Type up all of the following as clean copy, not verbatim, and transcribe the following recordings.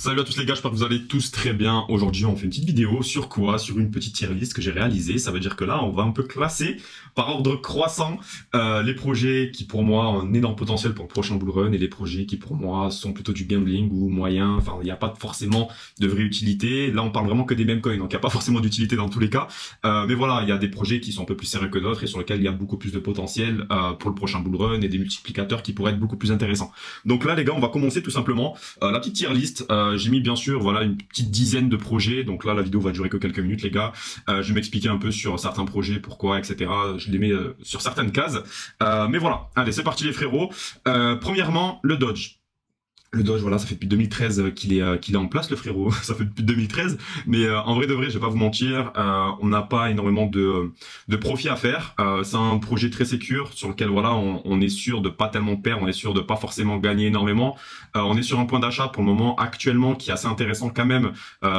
Salut à tous les gars, j'espère que vous allez tous très bien. Aujourd'hui, on fait une petite vidéo sur quoi? Sur une petite tier list que j'ai réalisée. Ça veut dire que là, on va un peu classer par ordre croissant les projets qui pour moi ont un énorme potentiel pour le prochain bull run et les projets qui pour moi sont plutôt du gambling ou moyen. Enfin, il n'y a pas forcément de vraie utilité. Là, on parle vraiment que des meme coins, donc il n'y a pas forcément d'utilité dans tous les cas. Mais voilà, il y a des projets qui sont un peu plus sérieux que d'autres et sur lesquels il y a beaucoup plus de potentiel pour le prochain bull run et des multiplicateurs qui pourraient être beaucoup plus intéressants. Donc là, les gars, on va commencer tout simplement la petite tier list. J'ai mis bien sûr voilà une petite dizaine de projets, donc là la vidéo va durer que quelques minutes les gars. Je vais m'expliquer un peu sur certains projets, pourquoi, etc. Je les mets sur certaines cases, mais voilà, allez c'est parti les frérots. Premièrement le Dodge. Le Dodge, voilà, ça fait depuis 2013 qu'il est en place, le frérot. Ça fait depuis 2013. Mais en vrai de vrai, je vais pas vous mentir, on n'a pas énormément de profit à faire. C'est un projet très sécure sur lequel, voilà, on est sûr de pas tellement perdre, on est sûr de pas forcément gagner énormément. On est sur un point d'achat pour le moment actuellement qui est assez intéressant quand même.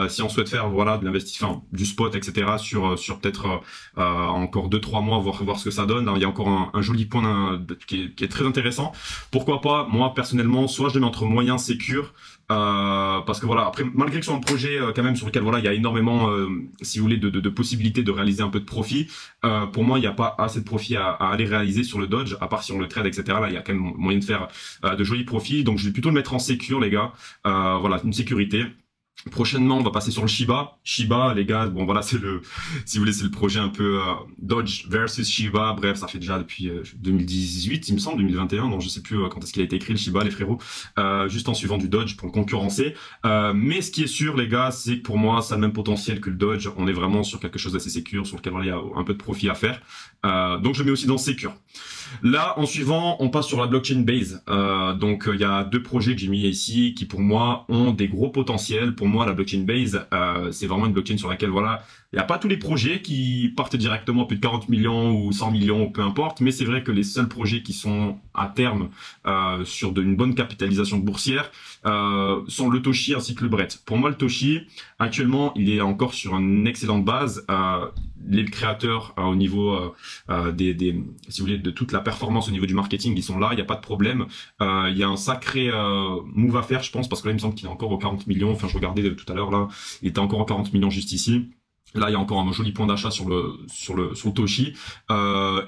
Si on souhaite faire, voilà, de l'investissement, du spot, etc. sur peut-être encore 2-3 mois, voir ce que ça donne. Il y a encore un joli point qui est très intéressant. Pourquoi pas, moi personnellement, soit je le mets entre moyen sécure, parce que voilà, après malgré que ce soit un projet quand même sur lequel voilà il y a énormément si vous voulez de possibilités de réaliser un peu de profit, pour moi il n'y a pas assez de profit à aller réaliser sur le Dodge, à part si on le trade, etc. Là il y a quand même moyen de faire de jolis profits, donc je vais plutôt le mettre en sécure les gars. Voilà, une sécurité. Prochainement, on va passer sur le Shiba. Shiba, les gars, bon voilà, c'est le, si vous voulez, c'est le projet un peu Dodge versus Shiba. Bref, ça fait déjà depuis 2018, il me semble, 2021. Donc je sais plus quand est-ce qu'il a été écrit le Shiba, les frérots. Juste en suivant du Dodge pour le concurrencer. Mais ce qui est sûr, les gars, c'est que pour moi, ça a le même potentiel que le Dodge. On est vraiment sur quelque chose d'assez sécure, sur lequel voilà, il y a un peu de profit à faire. Donc je le mets aussi dans Secure. Là, en suivant, on passe sur la blockchain base. Donc il y a deux projets que j'ai mis ici qui pour moi ont des gros potentiels. Pour moi, la blockchain base, c'est vraiment une blockchain sur laquelle voilà, il n'y a pas tous les projets qui partent directement à plus de 40 millions ou 100 millions ou peu importe, mais c'est vrai que les seuls projets qui sont à terme sur une bonne capitalisation boursière sont le Toshi ainsi que le Brett. Pour moi, le Toshi, actuellement, il est encore sur une excellente base. Les créateurs au niveau si vous voulez, de toute la performance au niveau du marketing, ils sont là, il n'y a pas de problème. Il y a un sacré move à faire, je pense, parce que là, il me semble qu'il est encore aux 40 millions. Enfin, je regardais tout à l'heure, là, il était encore aux 40 millions juste ici. Là, il y a encore un joli point d'achat sur le Toshi.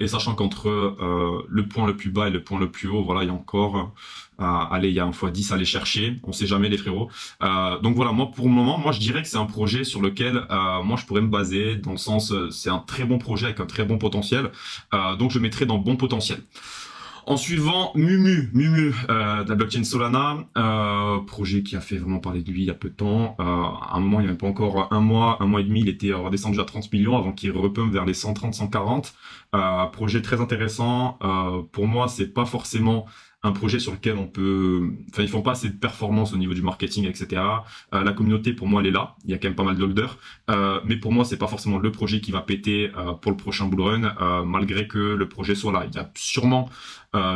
Et sachant qu'entre le point le plus bas et le point le plus haut, voilà, il y a encore... allez, il y a un x10 à aller chercher, on sait jamais les frérots. Donc voilà, moi pour le moment, moi je dirais que c'est un projet sur lequel moi je pourrais me baser, dans le sens c'est un très bon projet avec un très bon potentiel, donc je mettrai dans bon potentiel. En suivant, Mumu de la blockchain Solana, projet qui a fait vraiment parler de lui il y a peu de temps. À un moment, il n'y avait pas encore un mois et demi, il était redescendu à 30 millions avant qu'il repumpe vers les 130, 140. Projet très intéressant. Pour moi, c'est pas forcément un projet sur lequel on peut... Enfin, ils font pas assez de performance au niveau du marketing, etc. La communauté, pour moi, elle est là. Il y a quand même pas mal d'holders. Mais pour moi, c'est pas forcément le projet qui va péter pour le prochain bull run, malgré que le projet soit là. Il y a sûrement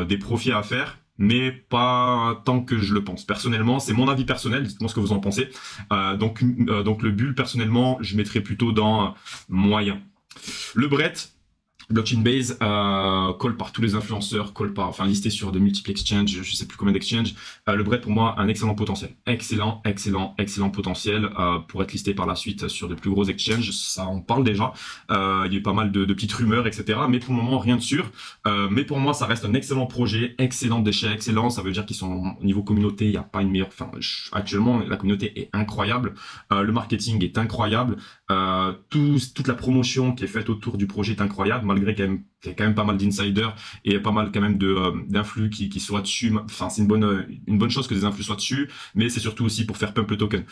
des profits à faire, mais pas tant que je le pense. Personnellement, c'est mon avis personnel, dites-moi ce que vous en pensez. Donc le bull, personnellement, je mettrais plutôt dans moyen. Le Brett, blockchain base, call par tous les influenceurs, enfin listé sur de multiples exchanges, je sais plus combien d'exchanges. Le Brett pour moi un excellent potentiel, excellent potentiel pour être listé par la suite sur de plus gros exchanges. Ça on parle déjà. Il y a eu pas mal de petites rumeurs, etc. Mais pour le moment rien de sûr. Mais pour moi ça reste un excellent projet, excellent déchet, excellent. Ça veut dire qu'ils sont au niveau communauté, il n'y a pas une meilleure. Enfin actuellement la communauté est incroyable, le marketing est incroyable, toute la promotion qui est faite autour du projet est incroyable. Malgré qu'il y a quand même pas mal d'insiders et pas mal quand même d'influx qui soient dessus. Enfin, c'est une bonne chose que des influx soient dessus, mais c'est surtout aussi pour faire pump le token.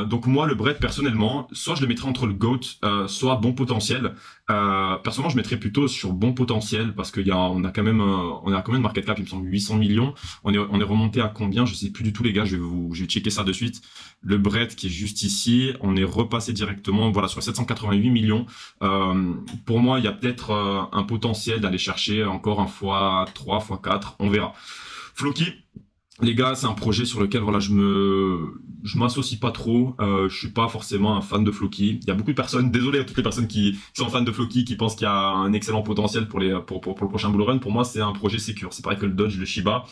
Donc moi, le Brett, personnellement, soit je le mettrais entre le GOAT, soit bon potentiel. Personnellement, je mettrais plutôt sur bon potentiel parce on a quand même une market cap, il me semble 800 millions. On est remonté à combien? Je sais plus du tout les gars, je vais checker ça de suite. Le Brett qui est juste ici, on est repassé directement, voilà, sur 788 millions. Pour moi, il y a peut-être un potentiel d'aller chercher encore un x3, x4, on verra. Floki, Les gars, c'est un projet sur lequel voilà, je m'associe pas trop. Je suis pas forcément un fan de Floki. Il y a beaucoup de personnes, désolé à toutes les personnes qui sont fans de Floki, qui pensent qu'il y a un excellent potentiel pour pour le prochain Bull Run. Pour moi, c'est un projet sécure. C'est pareil que le Dodge, le Shiba.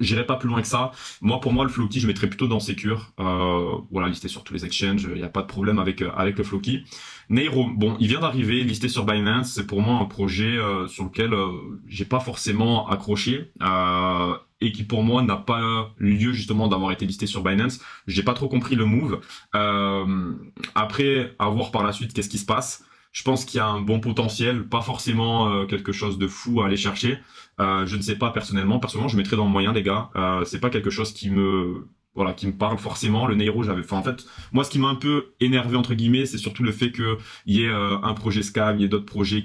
J'irai pas plus loin que ça. Moi, pour moi, le Floki, je mettrais plutôt dans sécure. Voilà, listé sur tous les exchanges. Il n'y a pas de problème avec le Floki. Neiro, bon, il vient d'arriver, listé sur Binance. C'est pour moi un projet sur lequel j'ai pas forcément accroché. Et qui pour moi n'a pas lieu justement d'avoir été listé sur Binance. J'ai pas trop compris le move. Après, à voir par la suite qu'est-ce qui se passe. Je pense qu'il y a un bon potentiel, pas forcément quelque chose de fou à aller chercher. Je ne sais pas personnellement. Personnellement, je mettrais dans le moyen, les gars. C'est pas quelque chose qui me parle forcément. Le Neiro, en fait, moi, ce qui m'a un peu énervé entre guillemets, c'est surtout le fait que il y ait un projet scam, il y ait d'autres projets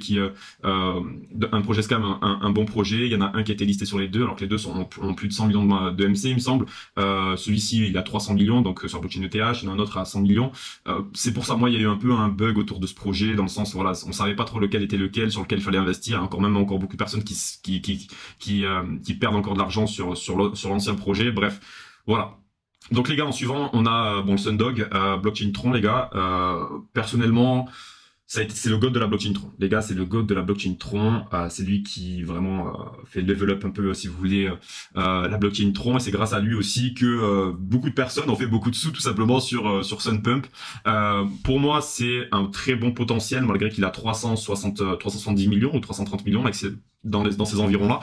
un projet scam, un bon projet. Il y en a un qui a été listé sur les deux, alors que les deux ont plus de 100 millions de MC, il me semble. Celui-ci, il a 300 millions, donc sur blockchain ETH. Il y en a un autre à 100 millions. C'est pour ça, moi, il y a eu un peu un bug autour de ce projet, dans le sens, voilà, on savait pas trop lequel était lequel, sur lequel il fallait investir. Encore beaucoup de personnes qui perdent encore de l'argent sur l'ancien projet. Bref, voilà. Donc les gars, en suivant, on a bon le Sundog, Blockchain Tron, les gars. Personnellement, c'est le god de la blockchain Tron. Les gars, c'est le god de la blockchain Tron. C'est lui qui vraiment fait level up un peu, si vous voulez, la blockchain Tron. Et c'est grâce à lui aussi que beaucoup de personnes ont fait beaucoup de sous, tout simplement, sur Sunpump. Pour moi, c'est un très bon potentiel, malgré qu'il a 370 millions ou 330 millions, là, dans ces environs-là.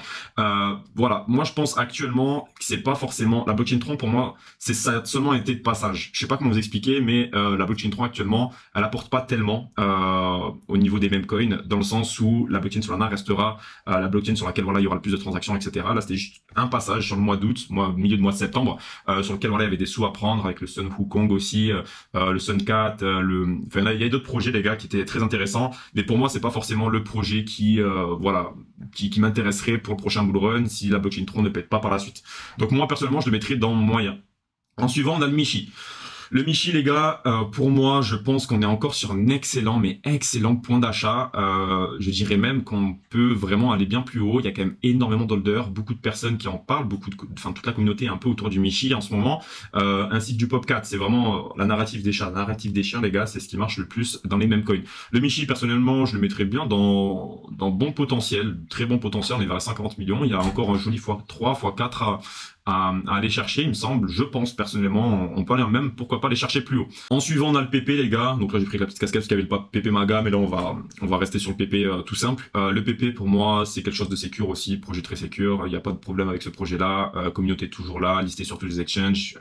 Voilà, moi je pense actuellement que c'est pas forcément la blockchain Tron. Pour moi, ça a seulement été de passage. Je sais pas comment vous expliquer, mais la blockchain Tron actuellement, elle apporte pas tellement au niveau des mêmes coins, dans le sens où la blockchain Solana restera la blockchain sur laquelle voilà il y aura le plus de transactions, etc. Là, c'était juste un passage sur le mois d'août, milieu de mois de septembre, sur lequel voilà il y avait des sous à prendre avec le Sun Wukong aussi, le Suncat, enfin là il y a d'autres projets, les gars, qui étaient très intéressants. Mais pour moi, c'est pas forcément le projet qui qui m'intéresserait pour le prochain Bull Run si la blockchain Tron ne pète pas par la suite. Donc moi, personnellement, je le mettrais dans moyen. En suivant, on a le Michi. Le Michi, les gars, pour moi, je pense qu'on est encore sur un excellent point d'achat. Je dirais même qu'on peut vraiment aller bien plus haut. Il y a quand même énormément d'holders, beaucoup de personnes qui en parlent, toute la communauté est un peu autour du Michi en ce moment, ainsi que du Popcat. C'est vraiment la narrative des chats. La narrative des chiens, les gars, c'est ce qui marche le plus dans les mêmes coins. Le Michi, personnellement, je le mettrais bien dans bon potentiel, très bon potentiel. On est vers les 50 millions. Il y a encore un joli x3, x4 à aller chercher, il me semble. Je pense personnellement, on peut aller même, pourquoi pas, aller chercher plus haut. En suivant, on a le PP, les gars. Donc là, j'ai pris la petite casquette parce qu'il y avait le PP Maga, mais là, on va rester sur le PP tout simple. Le PP, pour moi, c'est quelque chose de sécure aussi, projet très sécure. Il n'y a pas de problème avec ce projet-là. Communauté toujours là, listé sur tous les exchanges.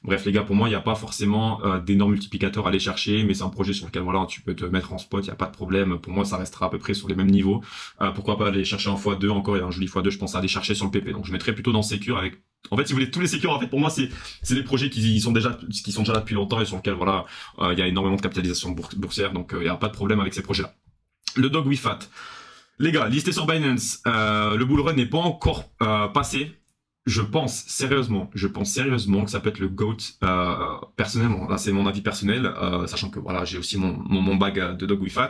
Bref, les gars, pour moi, il n'y a pas forcément d'énormes multiplicateurs à aller chercher, mais c'est un projet sur lequel voilà, tu peux te mettre en spot, il n'y a pas de problème. Pour moi, ça restera à peu près sur les mêmes niveaux. Pourquoi pas aller chercher un x2 encore, il y a un joli x2, je pense à aller chercher sur le PP. Donc je mettrais plutôt dans sécure avec. En fait, si vous voulez, tous les sécures, en fait, pour moi, c'est des projets qui sont déjà là depuis longtemps et sur lesquels, voilà, il y a énormément de capitalisation boursière, donc il n'y a pas de problème avec ces projets-là. Le Dog Wifat. Les gars, listé sur Binance, le bull run n'est pas encore passé. Je pense sérieusement que ça peut être le GOAT, personnellement. Là, c'est mon avis personnel, sachant que voilà, j'ai aussi mon bag de Dog Wifat.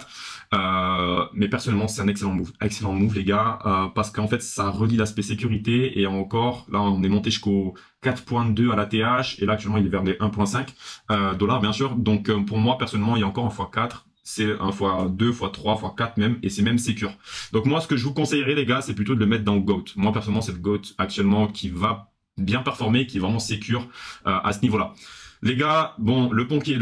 Mais personnellement, c'est un excellent move, les gars, parce qu'en fait, ça relie l'aspect sécurité et encore, là, on est monté jusqu'au 4.2 à la TH et là, actuellement, il est vers les 1.5 dollars, bien sûr. Donc, pour moi, personnellement, il y a encore un x4. C'est un x2, x3, x4 même, et c'est même sécure. Donc moi, ce que je vous conseillerais, les gars, c'est plutôt de le mettre dans le GOAT. Moi, personnellement, c'est le GOAT actuellement qui va bien performer, qui est vraiment sécure à ce niveau-là. Les gars, bon, le ponqué,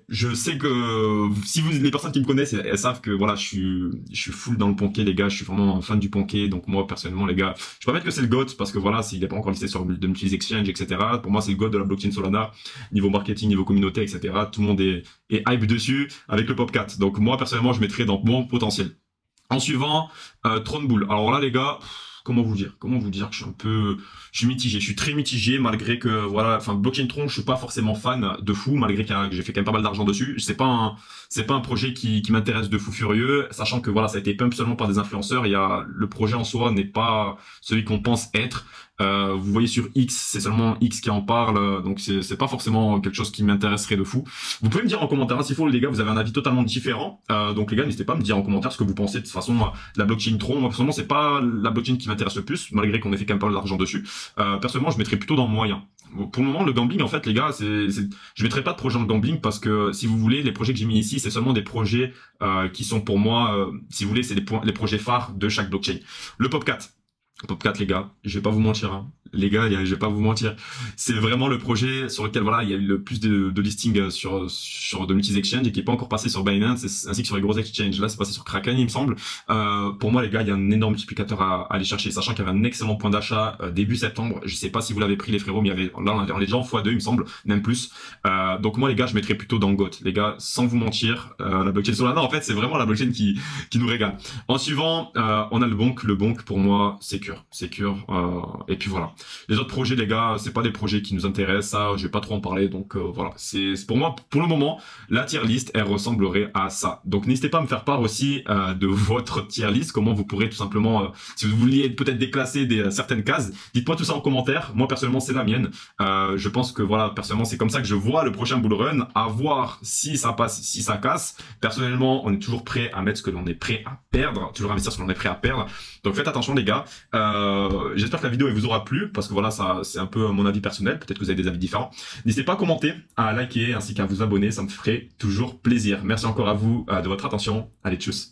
je sais que si les personnes qui me connaissent, elles savent que voilà, je suis full dans le ponqué, les gars, je suis vraiment un fan du ponqué. Donc moi, personnellement, les gars, je peux pas mettre que c'est le GOAT parce que voilà, s'il n'est pas encore listé sur de multiples exchanges, etc. Pour moi, c'est le GOAT de la blockchain Solana, niveau marketing, niveau communauté, etc. Tout le monde est hype dessus avec le Popcat. Donc moi, personnellement, je mettrais dans bon potentiel. En suivant, Tron Bull. Alors là, les gars, comment vous dire que je suis mitigé, je suis très mitigé malgré que voilà, enfin blockchain Tron, je suis pas forcément fan de fou malgré que j'ai fait quand même pas mal d'argent dessus. C'est pas un projet qui m'intéresse de fou furieux, sachant que voilà, ça a été pump seulement par des influenceurs. Le projet en soi n'est pas celui qu'on pense être. Vous voyez sur X, c'est seulement X qui en parle, donc c'est pas forcément quelque chose qui m'intéresserait de fou. Vous pouvez me dire en commentaire, hein, s'il faut, les gars, vous avez un avis totalement différent. Donc les gars, n'hésitez pas à me dire en commentaire ce que vous pensez. De toute façon, de la blockchain Tron, moi personnellement, c'est pas la blockchain qui m'intéresse le plus, malgré qu'on ait fait quand même pas mal d'argent dessus. Personnellement, je mettrais plutôt dans le moyen. Pour le moment, le gambling, en fait, les gars, je mettrai pas de projet en gambling parce que, si vous voulez, les projets que j'ai mis ici, c'est seulement des projets qui sont pour moi, si vous voulez, c'est les projets phares de chaque blockchain. Le POP4. POP4, les gars, je vais pas vous mentir, hein. Les gars, je vais pas vous mentir. C'est vraiment le projet sur lequel, voilà, il y a eu le plus de listings sur de multi-exchanges et qui est pas encore passé sur Binance ainsi que sur les gros exchanges. Là, c'est passé sur Kraken, il me semble. Pour moi, les gars, il y a un énorme multiplicateur à aller chercher, sachant qu'il y avait un excellent point d'achat début septembre. Je sais pas si vous l'avez pris, les frérots, mais là, on est déjà en x2, il me semble, même plus. Donc moi, les gars, je mettrais plutôt dans GOAT. Les gars, sans vous mentir, la blockchain Solana, en fait, c'est vraiment la blockchain qui nous régale. En suivant, on a le Bonk. Le Bonk, pour moi, secure. Et puis voilà. Les autres projets, les gars, c'est pas des projets qui nous intéressent, ça, je vais pas trop en parler, donc voilà. C'est pour moi, pour le moment, la tier list, elle ressemblerait à ça. Donc n'hésitez pas à me faire part aussi de votre tier list, comment vous pourrez tout simplement, si vous vouliez peut-être déclasser certaines cases, dites-moi tout ça en commentaire. Moi, personnellement, c'est la mienne. Je pense que voilà, personnellement, c'est comme ça que je vois le prochain bull run, à voir si ça passe, si ça casse. Personnellement, on est toujours prêt à mettre ce que l'on est prêt à perdre, toujours investir ce que l'on est prêt à perdre. Donc faites attention, les gars. J'espère que la vidéo elle vous aura plu, parce que voilà, ça c'est un peu mon avis personnel, peut-être que vous avez des avis différents. N'hésitez pas à commenter, à liker, ainsi qu'à vous abonner, ça me ferait toujours plaisir. Merci encore à vous de votre attention. Allez, tchuss.